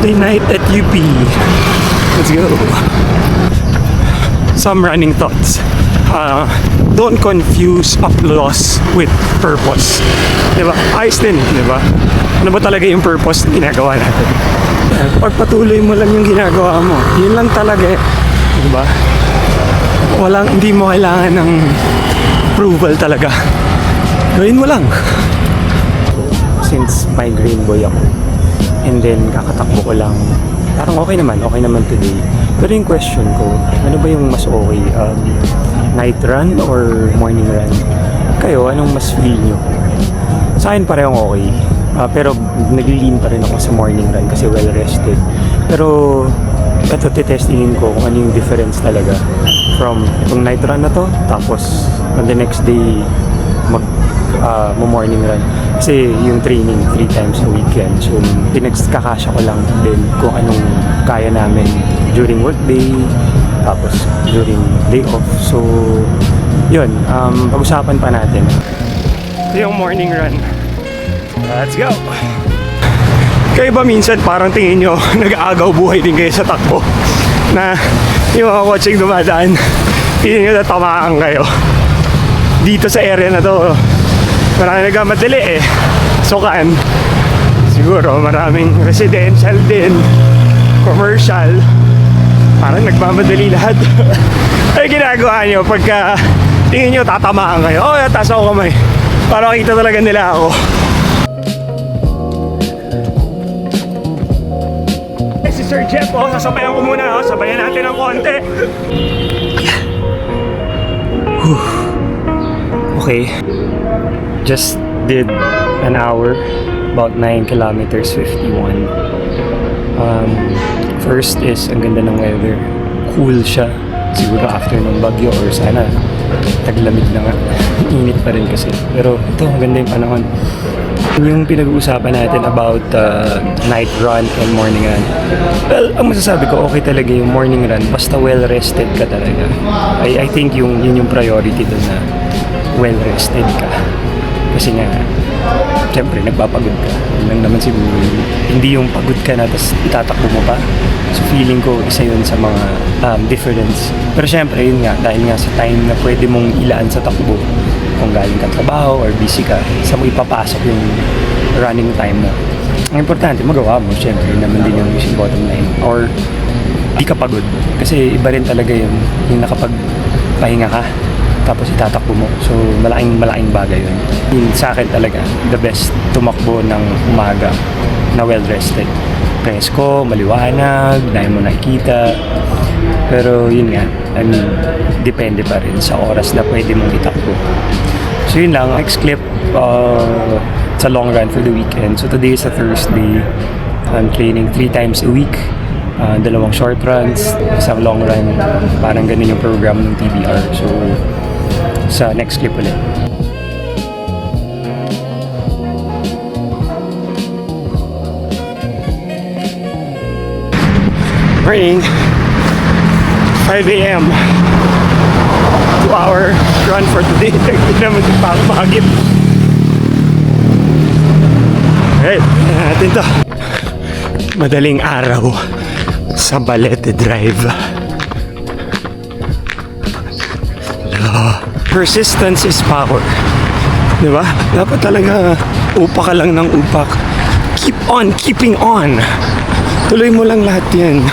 Thursday night at UP. Let's go. Some running thoughts. Don't confuse applause with purpose. Diba? Ayos din, diba? Ano ba talaga yung purpose na ginagawa natin? Pagpatuloy mo lang yung ginagawa mo. Yun lang talaga eh. Diba? Hindi mo kailangan ng approval talaga. Gawin mo lang. Since migraine boy ako, and then kakatakbo ko lang, parang okay naman today. Pero yung question ko, ano ba yung mas okay? Night run or morning run? Kayo, anong mas feel nyo? Sa akin parehong okay. Pero nag-lean pa rin ako sa morning run kasi well rested. Pero ito titestingin ko kung ano yung difference talaga from itong night run na to, tapos on the next day morning run. Kasi yung training 3 times a weekend, so pinagkakasya ko lang din kung anong kaya namin during workday, tapos during day off. So yun, pag-usapan pa natin. Ito yung morning run. Let's go! Kayo ba minsan parang tingin nyo nag-aagaw buhay din kayo sa takbo? Na yung mga kotseng dumadaan, tingin nyo natamaan kayo. Dito sa area na to, marami nagmamadali eh. Sukan. Siguro maraming residential din, commercial. Parang nagmamadali lahat. Ay ginagawa nyo pagka tingin nyo tatamaan kayo. Oh, taas ako kamay. Para makita talaga nila ako. Si Sir Jeff, sasabayan ko muna. Sabayan natin ng konti. Okay. Just did an hour, about 9 kilometers, 51. First is, ang ganda ng weather. Cool siya. Siguro after ng bagyo or sana taglamig na nga. Init pa rin kasi. Pero ito, ang ganda yung panahon. Yung pinag-uusapan natin about night run and morning run. Well, ang masasabi ko, okay talaga yung morning run basta well-rested ka talaga. I think yun yung priority doon na well-rested ka. Kasi nga, siyempre, nagpapagod ka. Yun lang naman siguro. Hindi yung pagod ka na tapos itatakbo mo pa. So feeling ko, isa yun sa mga difference. Pero siyempre, yun nga, dahil nga sa time na pwede mong ilaan sa takbo, kung galing ka trabaho or busy ka, sa mo ipapasok yung running time mo. Ang importante, magawa mo, siyempre, naman din yung bottom line. Or, di ka pagod. Kasi iba rin talaga yung nakapagpahinga ka, tapos itatakbo mo. So, malaking bagay yun. Yun sa akin talaga, the best tumakbo ng umaga na well-rested. Presko, maliwanag, dahil mo nakikita. Pero yun nga, depende pa rin sa oras na pwede mong itakbo. So yun lang, next clip, it's a long run for the weekend. So today is a Thursday. I'm training 3 times a week. 2 short runs, isang long run. Parang ganun yung program ng TBR. So sa next clip ulit. Morning, 5 a.m. 2-hour run for today. Hindi naman pa ako makagip. Alright, natin to. Madaling araw sa Balete Drive. Persistence is power. Diba? Dapat talaga upak ka lang ng upak. Keep on keeping on. Tuloy mo lang lahat yan.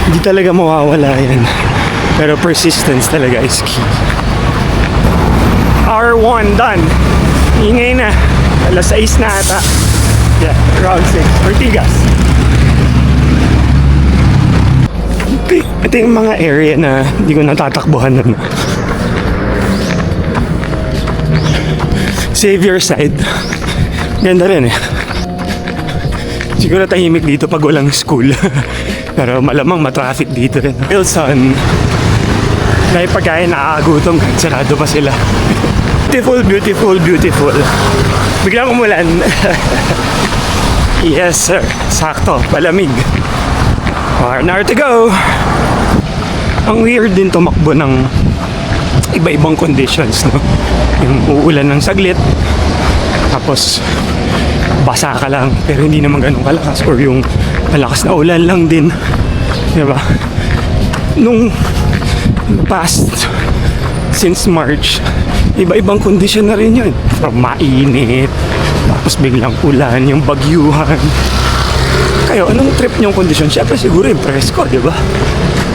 Hindi talaga mawawala yan. Pero persistence talaga is key. Hour 1 done. Ingay na. Alas 6 na ata. Yeah, around 6. Ortigas. Ito yung mga area na hindi ko natatakbuhan nun. Savior side. Ganda rin eh. Siguro tahimik dito pag walang school. Pero malamang matraffic dito rin. Wilson. Dahil pagkain nakakagutom, sarado pa sila. Beautiful, beautiful, beautiful. Biglang umulan. Yes sir, sakto, palamig. 1 hour to go. Ang weird din tumakbo ng iba-ibang conditions, no? Yung uulan ng saglit, tapos basa ka lang pero hindi naman ganun kalakas, or yung malakas na ulan lang din, diba? Nung past, since March, iba-ibang kondisyon na rin yun, from mainit tapos biglang ulan, yung bagyuhan. Kayo, anong trip niyong kondisyon? Siyempre siguro yung presko, diba?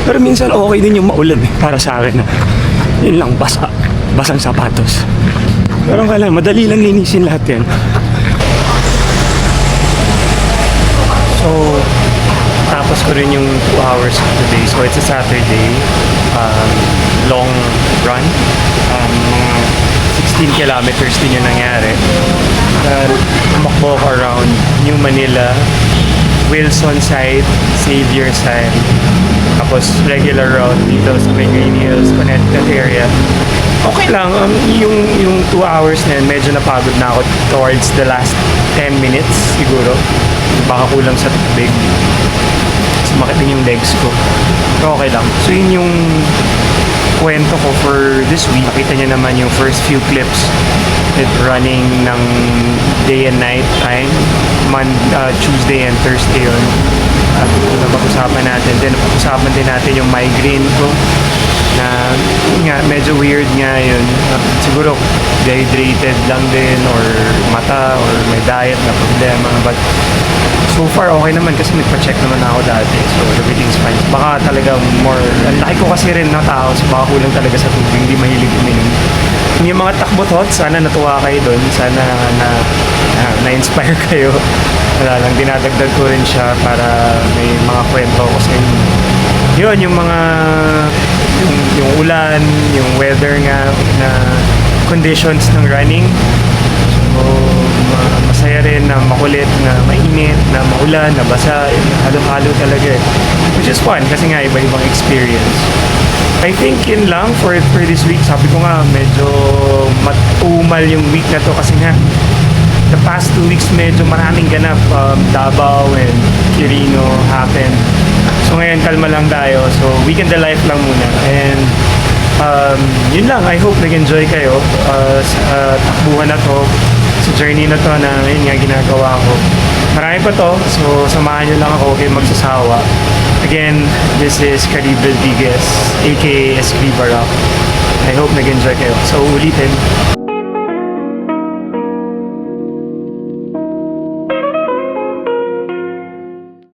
Pero minsan okay din yung maulan para sa akin. Yun lang, basang sapatos. Pero kailangan, madali lang linisin lahat yan. So, tapos ko rin yung 2 hours today. So, it's a Saturday. Long run. Mga 16 kilometers din yung nangyari. Tumakbo ko around New Manila, Wilson side, Xavier side. Tapos regular route dito sa may Green Hills, Connecticut area. Okay lang, yung 2 hours na yun, medyo napagod na ako towards the last 10 minutes siguro. Baka kulang sa tubig. Sumakit din yung legs ko. Pero okay lang. So yun yung kwento ko for this week. Nakita niyo naman yung first few clips with running ng day and night time. Tuesday and Thursday yun. Napag-usapan natin. Then napag-usapan din natin yung migraine ko na yun nga, medyo weird nga yun. Siguro dehydrated lang din or mata or may diet na problema. But so far okay naman kasi nagpa-check naman ako dati. So everything's fine. Baka talaga more, ang laki ko kasi rin na tao, so baka kulang talaga sa tubig, hindi mahilig uminom. Yung mga takbo thoughts, sana natuwa kayo doon. Sana na-inspire kayo. Wala lang, dinadagdag ko rin siya para may mga kwento ko sa inyo. Yun, yung mga yung ulan, yung weather nga na conditions ng running. So, masaya rin na makulit, na mainit, na maulan, na basa, halo-halo talaga eh. Which is fun kasi nga iba-ibang experience. I think yun lang for this week. Sabi ko nga, medyo matumal yung week na to kasi nga the past 2 weeks medyo maraming ganap. Davao and Quirino happened. So ngayon kalma lang tayo. So weekend the life lang muna. And yun lang, I hope nag-enjoy kayo sa takbuhan na to, sa journey na to na yun nga ginagawa ko. Marami pa to, so samahan nyo lang ako kayo magsasawa. Again, this is Caribe Rodriguez, aka Escriba Rock. I hope nag-enjoy kayo. So ulitin.